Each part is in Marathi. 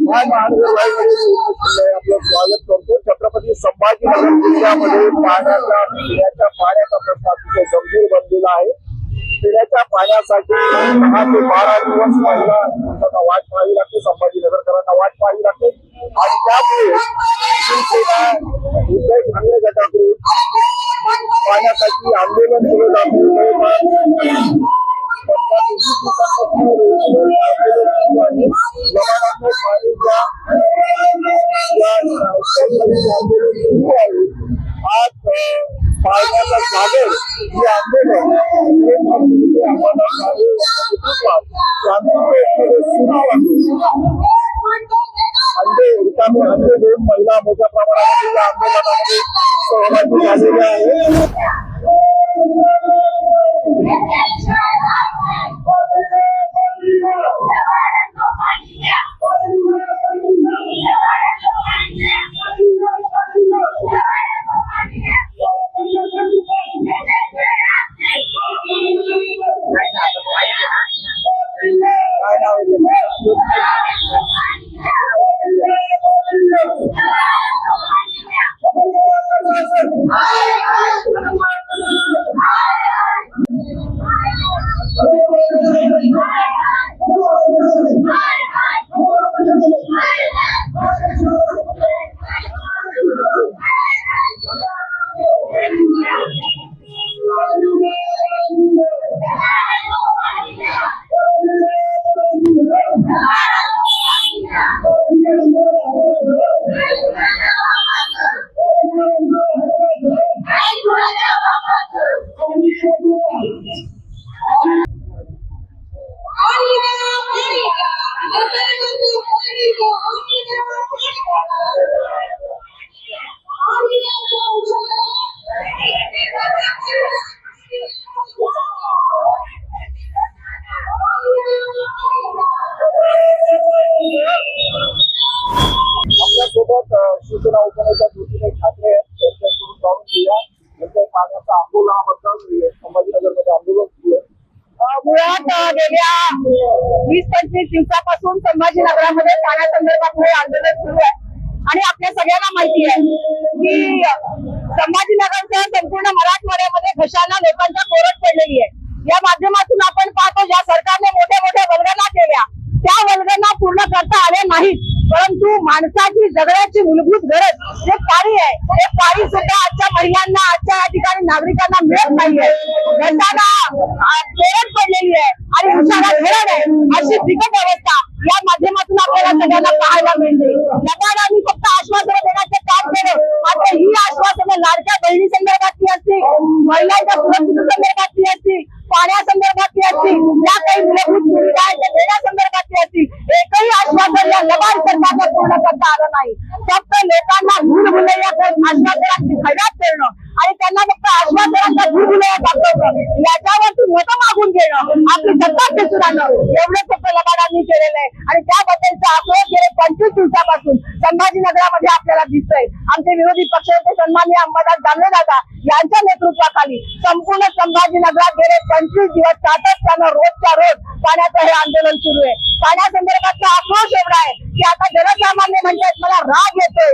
आपलं स्वागत करतो। छत्रपती संभाजीनगर जिल्ह्यामध्ये पिण्याच्या पाण्याचा प्रश्न अतिशय गंभीर बनलेला आहे। पिण्याच्या पाण्यासाठी 10 ते 12 दिवस महिलांना वाट पाहावी लागते, संभाजीनगरकरांना वाट पाहावी लागते आणि त्यामुळे शिवसेना उद्धव ठाकरे गटाकडून पाण्यासाठी आंदोलन केलं जाते। आज पाण्याचा जागर हे आंदोलन अंडे देऊन महिला मोठ्या प्रमाणात या आंदोलनामध्ये सहभागी झालेल्या आहेत। शिवसेना उपनेता ज्योतिराव ठाकरे यांच्याकडून जाऊन घेऊया यांच्या पाण्याच्या आंदोलनाबद्दल संभाजीनगरमध्ये आंदोलन सुरू आहे। मुळात गेल्या 20-25 दिवसापासून संभाजीनगरामध्ये पाण्यासंदर्भात हे आंदोलन सुरू आहे आणि आपल्या सगळ्यांना माहिती आहे की संभाजीनगरच्या संपूर्ण मराठवाड्यामध्ये घशाला लोकांच्या कोरड पडलेली आहे। या माध्यमातून आपण पाहतो ज्या सरकारने मोठ्या मोठ्या वल्गना केल्या त्या वल्गना पूर्ण करता आल्या नाहीत, परंतु माणसाची जगण्याची मूलभूत गरज जे पाणी आहे ते पाणी सुद्धा आजच्या महिलांना आजच्या या ठिकाणी नागरिकांना मिळत नाहीये। घशाला कोरड पडलेली आहे आणि उशाला धरण आहे अशी बिकट अवस्था या माध्यमातून आपल्याला सगळ्यांना पाहायला मिळते। नकारांनी फक्त आश्वासनं देण्याचे काम केलं, मात्र ही आश्वासनं लाडक्या बहिणी संदर्भातली असतील, महिलांच्या सुरक्षिततेसंदर्भातली असतील, पाण्यासंदर्भातली असतील, ज्या काही मूलभूत सुविधा आहेत त्या देण्यासंदर्भातली असतील, एकही आश्वासन या लबाड सरकारला पूर्ण करता आलं नाही। फक्त लोकांना भूलभुलैया करून आश्वासनांची खैरात करणं आणि त्यांना फक्त आश्वासनांचा भूलभुलैया दाखवणं, याच्यावरती मतं मागून घेणं, आपली सत्ता खेचून आणणं एवढं फक्त लबाडांनी केलेलं आहे आणि त्याबद्दलचा आक्रोश गेले 25 दिवसापासून संभाजीनगरामध्ये आपल्याला दिसतोय। आमचे विरोधी पक्षनेते सन्माननीय अंबादास दानवेदादा यांच्या नेतृत्वाखाली संपूर्ण संभाजीनगरात गेले 25 दिवस सातत्यानं रोजच्या रोज पाण्याचं हे आंदोलन सुरू आहे। पाण्यासंदर्भातला आक्रोश एवढा आहे की आता जनसामान्य म्हणतात मला राग येतोय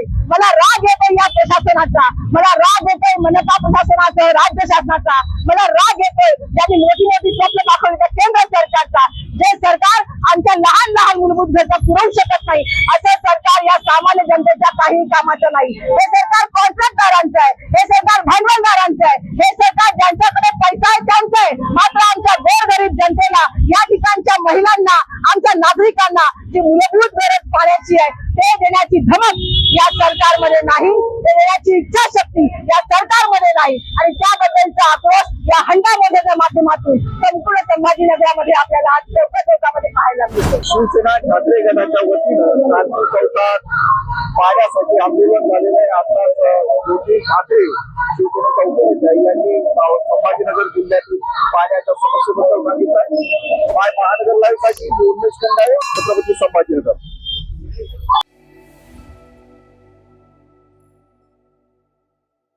या प्रशासनाचा, मला राग येतोय मनपा प्रशासनाचा, राज्य शासनाचा, मला राग येतोय ज्यांनी मोठी मोठी स्वप्न दाखवली त्या केंद्र सरकारचा। जे सरकार आमच्या लहान लहान मूलभूत गरजा पुरवू शकत नाही असं सरकार या सामान्य जनतेच्या काही कामाचं नाही। हे सरकार कॉन्ट्रॅक्टदारांचं आहे, हे सरकार भांडवलदारांचं आहे, हे सरकार ज्यांच्याकडे पैसा आहे त्यांचं आहे, मात्र आमच्या गोरगरीब जनतेला, या ठिकाणच्या महिलांना, आमच्या नागरिकांना जी मूलभूत गरज पाण्याची आहे ते देण्याची धमक या सरकारमध्ये नाही, ते देण्याची इच्छाशक्ती या सरकारमध्ये नाही आणि त्याबद्दलचा आक्रोश या हंडा मोर्चाच्या माध्यमातून संपूर्ण संभाजीनगरामध्ये आपल्याला आज चौकामध्ये पाहायला मिळतो। शिवसेना ठाकरे गटाच्या वतीनं क्रांती चौकात पाण्यासाठी आंदोलन झालेलं आहे। आता ज्योतिराव ठाकरे शिवसेनेच्या उपनेते यांनी संभाजीनगर जिल्ह्यातील पाण्याच्या समस्येबद्दल सांगितलं आहे। महानगर लाईव्ह साठी उमेश खंडाळे, छत्रपती संभाजीनगर।